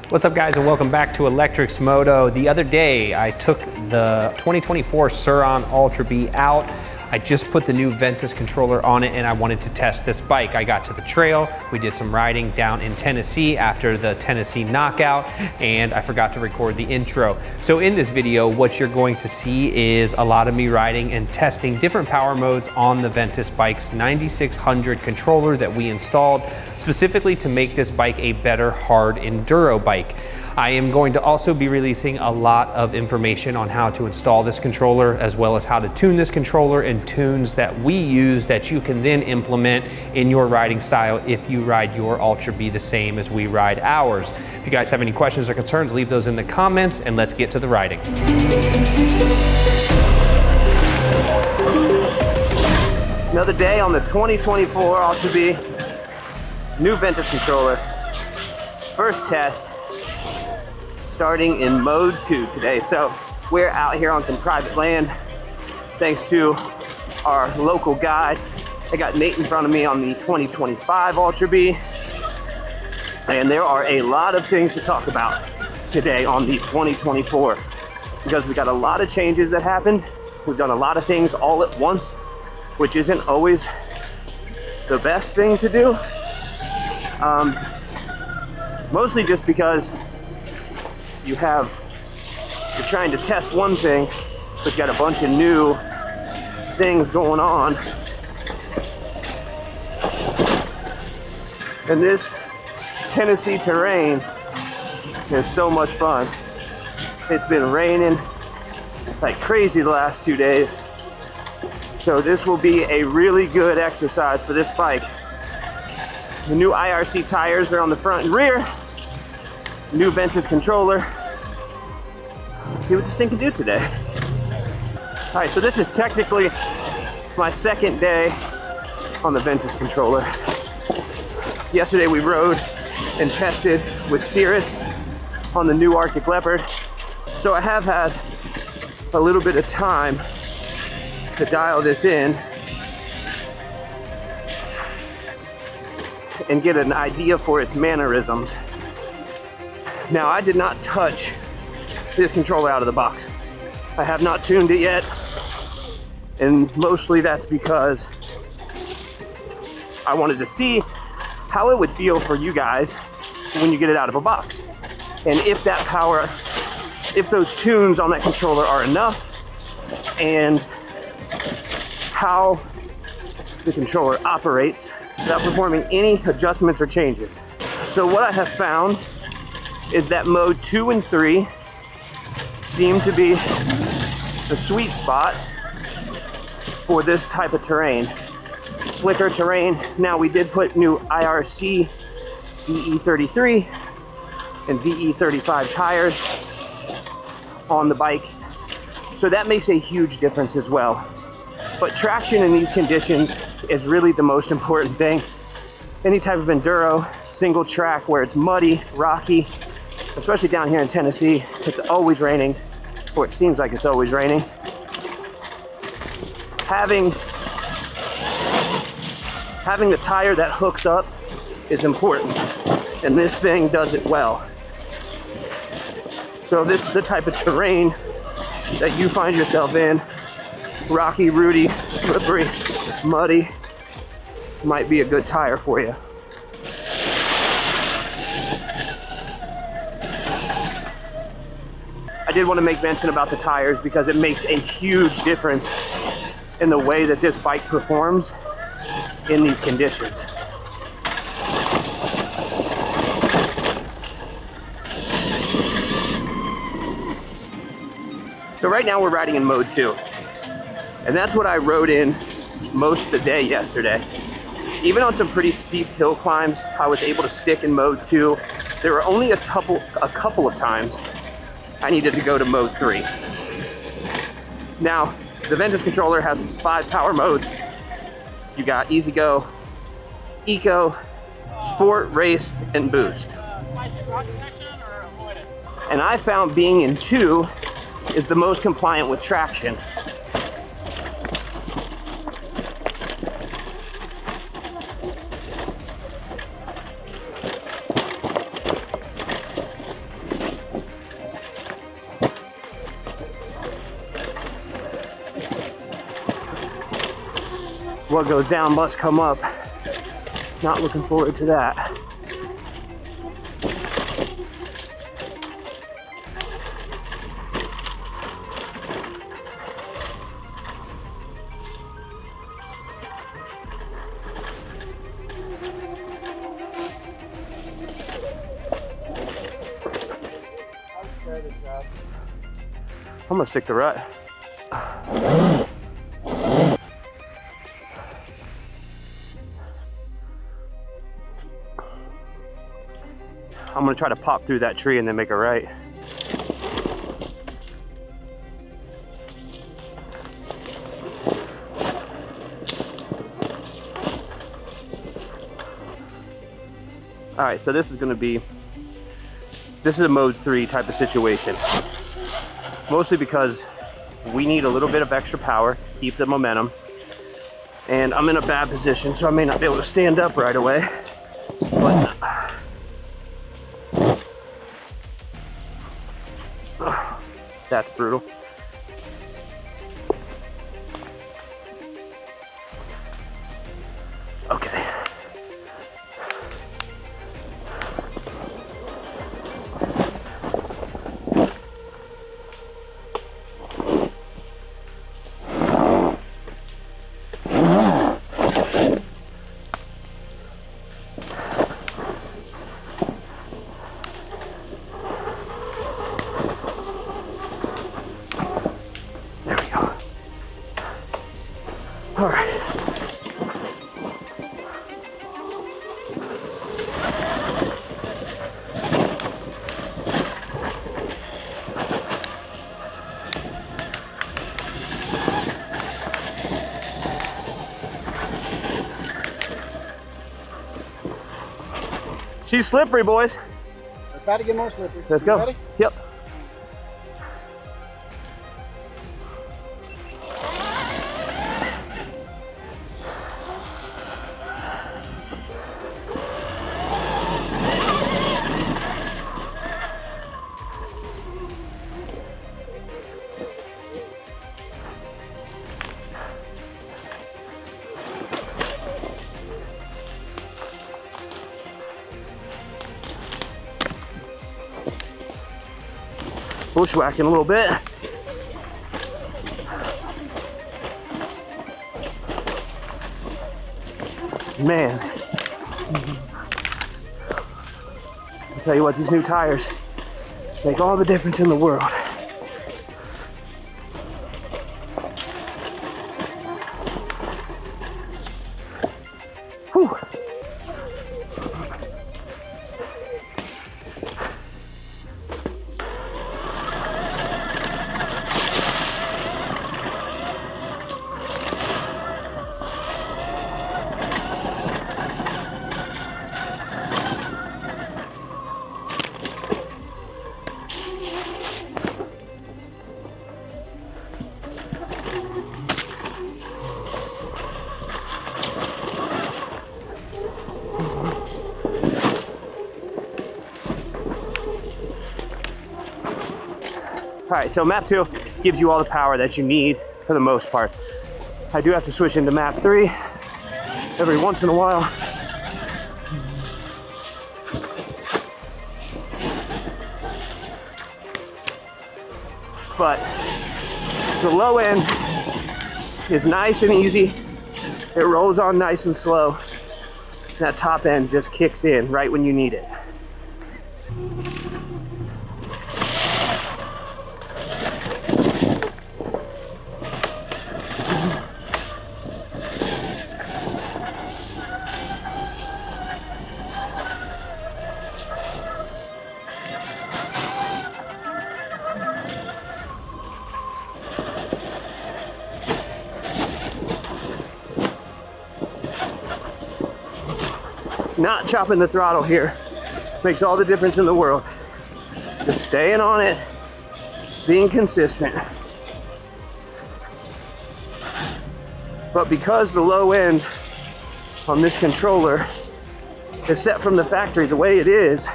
What's up guys, and welcome back to Electrix Moto. The other day I took the 2024 Surron Ultra Bee out. I just put the new Ventus controller on it and I wanted to test this bike. I got to the trail, we did some riding down in Tennessee after the Tennessee knockout, and I forgot to record the intro. So in this video, what you're going to see is a lot of me riding and testing different power modes on the Ventus bike's 9600 controller that we installed specifically to make this bike a better hard enduro bike. I am going to also be releasing a lot of information on how to install this controller, as well as how to tune this controller and tunes that we use that you can then implement in your riding style if you ride your Ultra Bee the same as we ride ours. If you guys have any questions or concerns, leave those in the comments and let's get to the riding. Another day on the 2024 Ultra Bee, new Ventus controller. First test, starting in mode 2 today. So we're out here on some private land thanks to our local guide. I got Nate in front of me on the 2025 Ultra Bee, and there are a lot of things to talk about today on the 2024 because we got a lot of changes that happened. We've done a lot of things all at once, which isn't always the best thing to do. Mostly just because you're trying to test one thing, but you got a bunch of new things going on. And this Tennessee terrain is so much fun. It's been raining like crazy the last 2 days. So this will be a really good exercise for this bike. The new IRC tires are on the front and rear. New Ventus controller. Let's see what this thing can do today. All right, so this is technically my second day on the Ventus controller. Yesterday we rode and tested with Cirrus on the new Arctic Leopard. So I have had a little bit of time to dial this in and get an idea for its mannerisms. Now, I did not touch this controller out of the box. I have not tuned it yet, and mostly that's because I wanted to see how it would feel for you guys when you get it out of a box. And if that power, if those tunes on that controller are enough, and how the controller operates without performing any adjustments or changes. So what I have found is that mode 2 and 3 seem to be the sweet spot for this type of terrain. Slicker terrain. Now we did put new IRC VE33 and VE35 tires on the bike, so that makes a huge difference as well. But traction in these conditions is really the most important thing. Any type of enduro, single track where it's muddy, rocky, especially down here in Tennessee, it's always raining, or it seems like it's always raining. Having the tire that hooks up is important, and this thing does it well. So this is the type of terrain that you find yourself in, rocky, rooty, slippery, muddy, might be a good tire for you. I did want to make mention about the tires because it makes a huge difference in the way that this bike performs in these conditions. So right now we're riding in mode 2, and that's what I rode in most of the day yesterday. Even on some pretty steep hill climbs, I was able to stick in mode 2. There were only a couple of times I needed to go to mode 3. Now, the Ventus controller has 5 power modes. You got Easy Go, Eco, Sport, Race, and Boost. And I found being in 2 is the most compliant with traction. What goes down must come up. Not looking forward to that. I'm gonna stick to rut. I'm gonna try to pop through that tree and then make a right. All right, so this is a mode 3 type of situation. Mostly because we need a little bit of extra power to keep the momentum. And I'm in a bad position, so I may not be able to stand up right away. But that's brutal. Okay. All right. She's slippery, boys. It's about to get more slippery. Let's go. Ready? Yep. Bushwhacking a little bit. Man, I'll tell you what, these new tires make all the difference in the world. Whew. All right, so map 2 gives you all the power that you need for the most part. I do have to switch into map 3 every once in a while. But the low end is nice and easy. It rolls on nice and slow. That top end just kicks in right when you need it. Not chopping the throttle here makes all the difference in the world. Just staying on it, being consistent. But because the low end on this controller is set from the factory the way it is,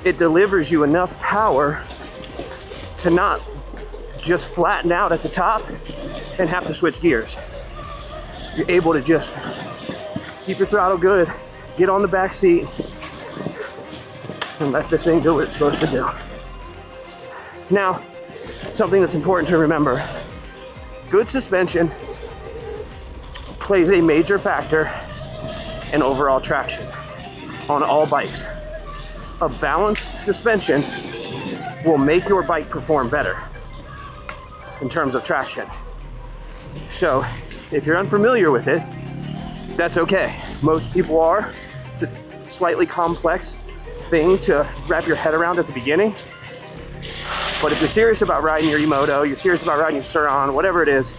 it delivers you enough power to not just flatten out at the top and have to switch gears. you're able to just keep your throttle good, get on the back seat, and let this thing do what it's supposed to do. Now, something that's important to remember, good suspension plays a major factor in overall traction on all bikes. A balanced suspension will make your bike perform better in terms of traction. So if you're unfamiliar with it, that's okay. Most people are. It's a slightly complex thing to wrap your head around at the beginning. But if you're serious about riding your Moto, you're serious about riding your Surron, whatever it is,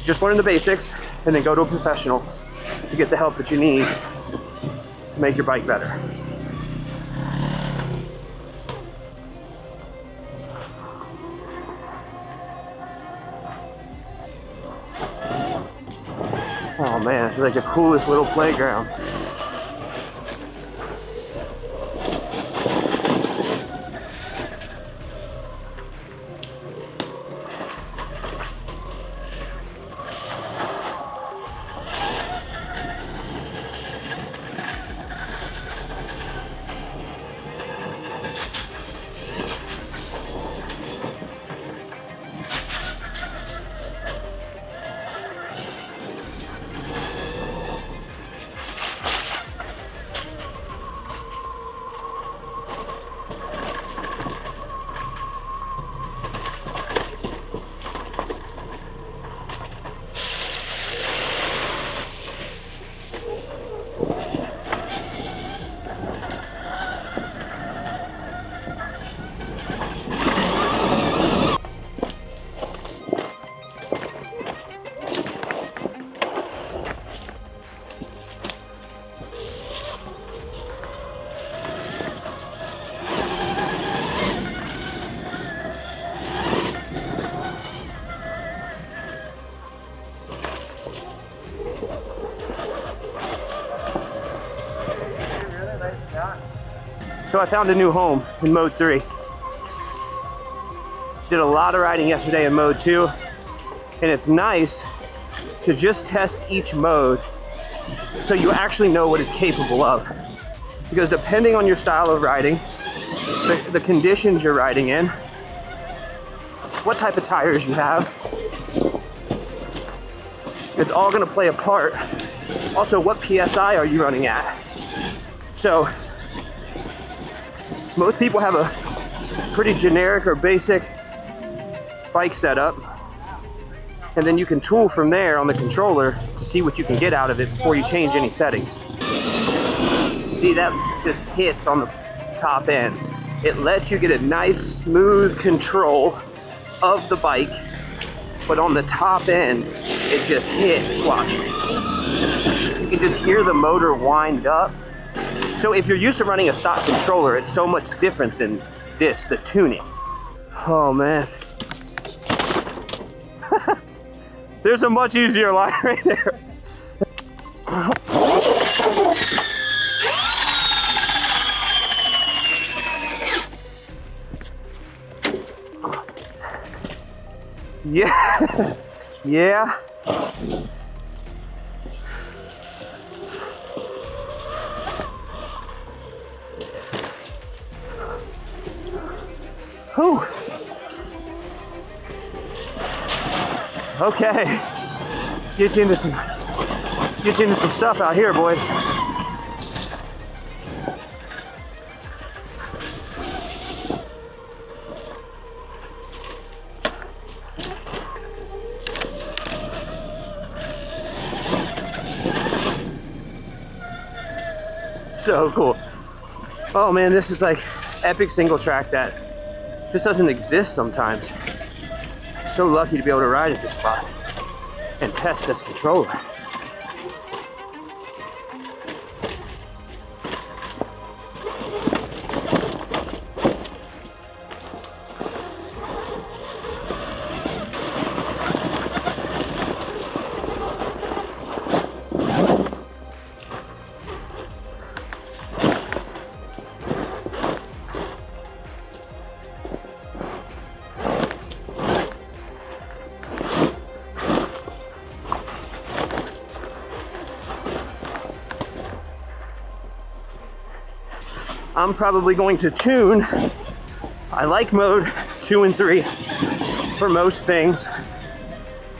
just learn the basics and then go to a professional to get the help that you need to make your bike better. Oh man, this is like the coolest little playground. So I found a new home in Mode 3. Did a lot of riding yesterday in Mode 2, and it's nice to just test each mode so you actually know what it's capable of. Because depending on your style of riding, the conditions you're riding in, what type of tires you have, it's all gonna play a part. Also, what PSI are you running at? So, most people have a pretty generic or basic bike setup, and then you can tool from there on the controller to see what you can get out of it before you change any settings. See, that just hits on the top end. It lets you get a nice, smooth control of the bike, but on the top end, it just hits, watch. You can just hear the motor wind up. So if you're used to running a stock controller, it's so much different than this, the tuning. Oh man. There's a much easier line right there. Yeah, yeah. Whew. Okay, get you into some stuff out here, boys. So cool. Oh man, this is like epic single track that just doesn't exist sometimes. So lucky to be able to ride at this spot and test this controller. I'm probably going to tune. I like mode 2 and 3 for most things.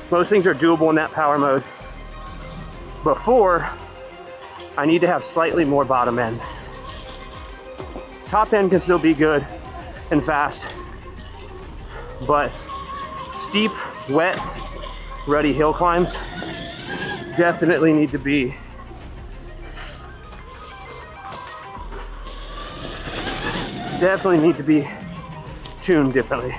Most things are doable in that power mode. Before, I need to have slightly more bottom end. Top end can still be good and fast, but steep, wet, ruddy hill climbs definitely need to be tuned differently.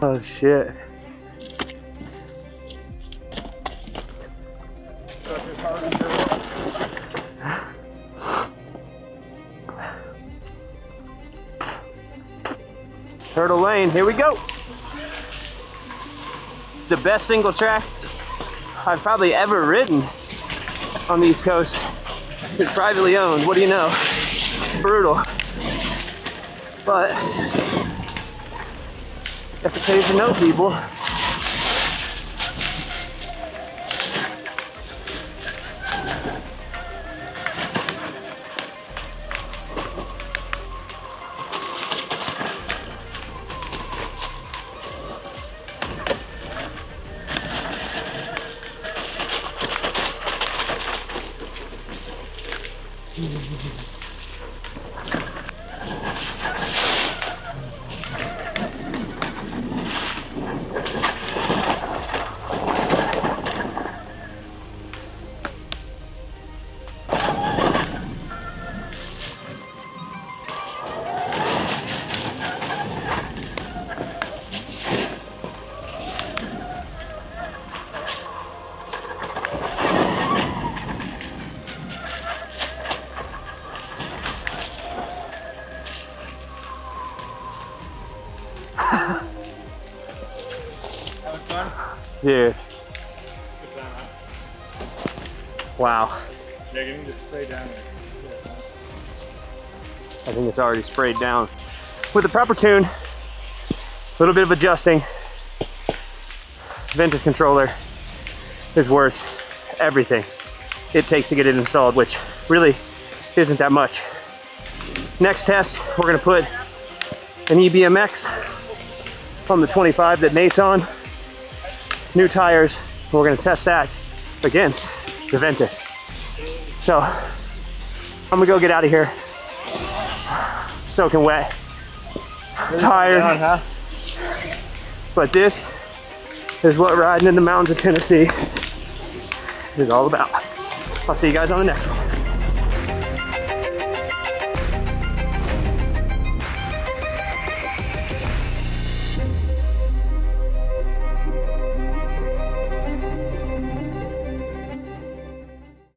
Oh shit. Turtle Lane, here we go. The best single track I've probably ever ridden on the East Coast. It's privately owned, what do you know? Brutal. But if it pays to know people, dude. Wow. Yeah, give me the spray down there. I think it's already sprayed down. With the proper tune, a little bit of adjusting, Ventus controller is worth everything it takes to get it installed, which really isn't that much. Next test, we're gonna put an EBMX on the 25 that Nate's on, new tires, and we're gonna test that against the Ventus. So I'm gonna go get out of here, soaking wet, tired, but this is what riding in the mountains of Tennessee is all about. I'll see you guys on the next one.